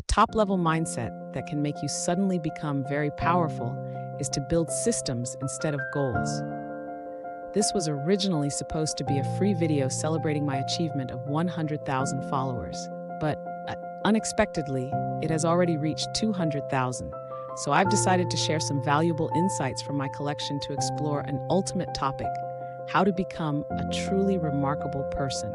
A top-level mindset that can make you suddenly become very powerful is to build systems instead of goals. This was originally supposed to be a free video celebrating my achievement of 100,000 followers, but unexpectedly, it has already reached 200,000. So I've decided to share some valuable insights from my collection to explore an ultimate topic: how to become a truly remarkable person.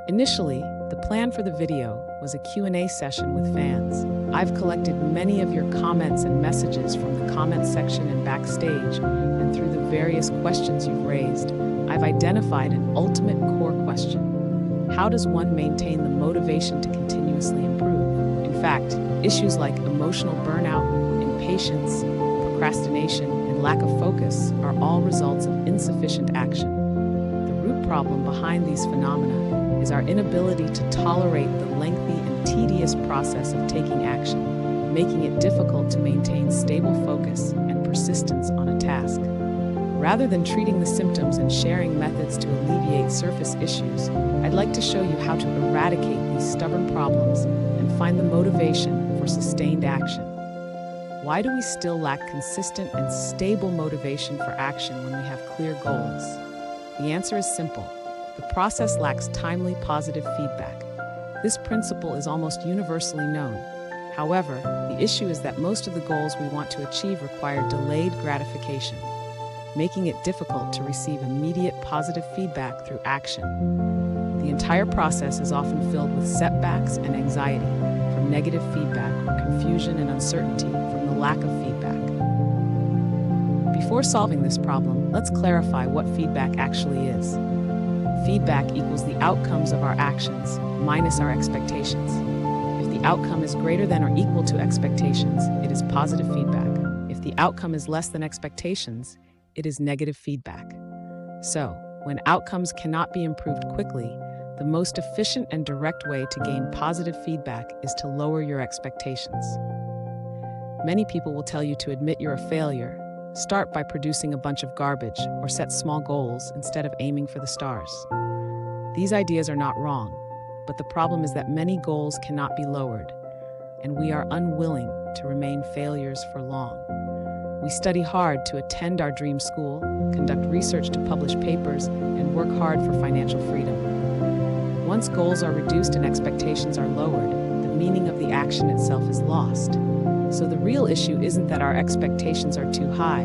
Initially, the plan for the video was a Q&A session with fans. I've collected many of your comments and messages from the comment section and backstage, and through the various questions you've raised, I've identified an ultimate core question. How does one maintain the motivation to continuously improve? In fact, issues like emotional burnout, impatience, procrastination, and lack of focus are all results of insufficient action. The root problem behind these phenomena is our inability to tolerate the lengthy and tedious process of taking action, making it difficult to maintain stable focus and persistence on a task. Rather than treating the symptoms and sharing methods to alleviate surface issues, I'd like to show you how to eradicate these stubborn problems and find the motivation for sustained action. Why do we still lack consistent and stable motivation for action when we have clear goals? The answer is simple. The process lacks timely, positive feedback. This principle is almost universally known. However, the issue is that most of the goals we want to achieve require delayed gratification, making it difficult to receive immediate positive feedback through action. The entire process is often filled with setbacks and anxiety from negative feedback, or confusion and uncertainty from the lack of feedback. Before solving this problem, let's clarify what feedback actually is. Feedback equals the outcomes of our actions minus our expectations. If the outcome is greater than or equal to expectations, it is positive feedback. If the outcome is less than expectations, it is negative feedback. So, when outcomes cannot be improved quickly, the most efficient and direct way to gain positive feedback is to lower your expectations. Many people will tell you to admit you're a failure. Start by producing a bunch of garbage, or set small goals instead of aiming for the stars. These ideas are not wrong, but the problem is that many goals cannot be lowered, and we are unwilling to remain failures for long. We study hard to attend our dream school, conduct research to publish papers, and work hard for financial freedom. Once goals are reduced and expectations are lowered, the meaning of the action itself is lost. So the real issue isn't that our expectations are too high,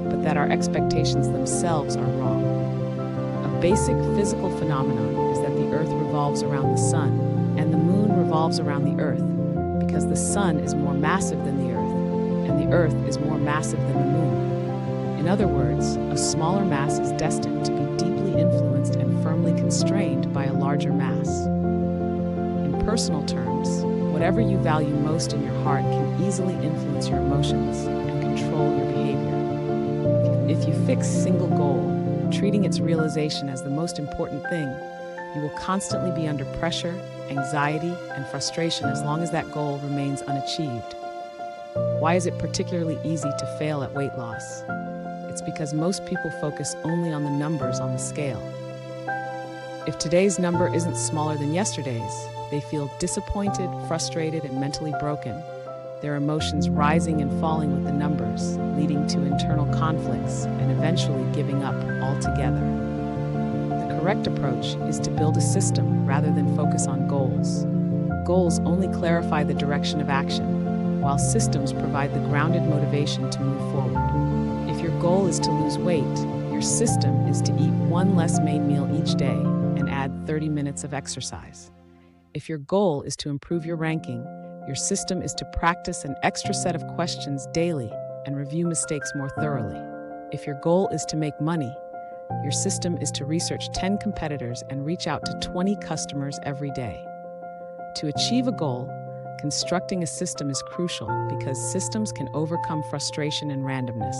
but that our expectations themselves are wrong. A basic physical phenomenon is that the Earth revolves around the Sun, and the Moon revolves around the Earth, because the Sun is more massive than the Earth, and the Earth is more massive than the Moon. In other words, a smaller mass is destined to be deeply influenced and firmly constrained by a larger mass. In personal terms, whatever you value most in your heart can easily influence your emotions and control your behavior. If you fix a single goal, treating its realization as the most important thing, you will constantly be under pressure, anxiety, and frustration as long as that goal remains unachieved. Why is it particularly easy to fail at weight loss? It's because most people focus only on the numbers on the scale. If today's number isn't smaller than yesterday's, they feel disappointed, frustrated, and mentally broken, their emotions rising and falling with the numbers, leading to internal conflicts and eventually giving up altogether. The correct approach is to build a system rather than focus on goals. Goals only clarify the direction of action, while systems provide the grounded motivation to move forward. If your goal is to lose weight, your system is to eat one less main meal each day and add 30 minutes of exercise. If your goal is to improve your ranking, your system is to practice an extra set of questions daily and review mistakes more thoroughly. If your goal is to make money, your system is to research 10 competitors and reach out to 20 customers every day. To achieve a goal, constructing a system is crucial because systems can overcome frustration and randomness.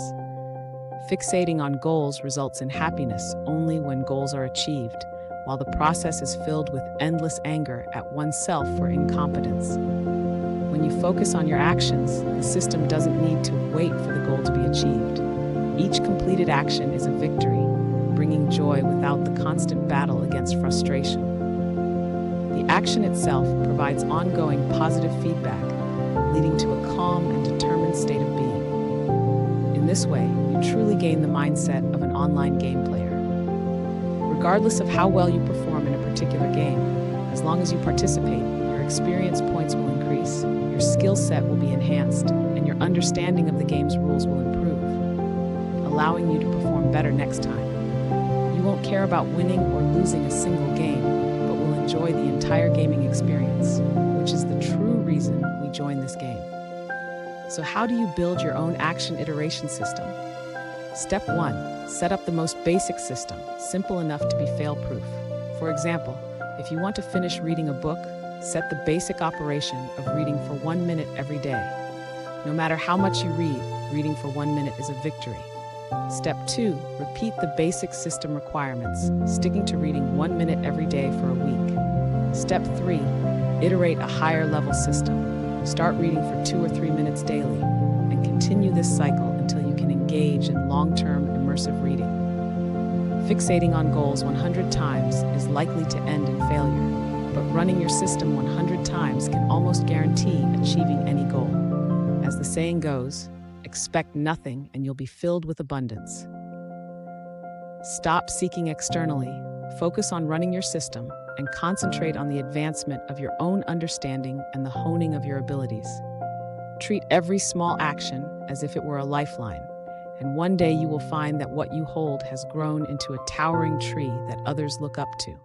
Fixating on goals results in happiness only when goals are achieved, while the process is filled with endless anger at oneself for incompetence. When you focus on your actions, the system doesn't need to wait for the goal to be achieved. Each completed action is a victory, bringing joy without the constant battle against frustration. The action itself provides ongoing positive feedback, leading to a calm and determined state of being. In this way, you truly gain the mindset of an online game player. Regardless of how well you perform in a particular game, as long as you participate, your experience points will increase, your skill set will be enhanced, and your understanding of the game's rules will improve, allowing you to perform better next time. You won't care about winning or losing a single game, but will enjoy the entire gaming experience, which is the true reason we join this game. So how do you build your own action iteration system? Step 1. Set up the most basic system, simple enough to be fail-proof. For example, if you want to finish reading a book, set the basic operation of reading for 1 minute every day. No matter how much you read, reading for 1 minute is a victory. Step 2. Repeat the basic system requirements, sticking to reading 1 minute every day for a week. Step 3. Iterate a higher level system. Start reading for 2 or 3 minutes daily, and continue this cycle until you can engage in long-term immersive reading. Fixating on goals 100 times is likely to end in failure, but running your system 100 times can almost guarantee achieving any goal. As the saying goes, expect nothing and you'll be filled with abundance. Stop seeking externally, focus on running your system, and concentrate on the advancement of your own understanding and the honing of your abilities. Treat every small action as if it were a lifeline, and one day you will find that what you hold has grown into a towering tree that others look up to.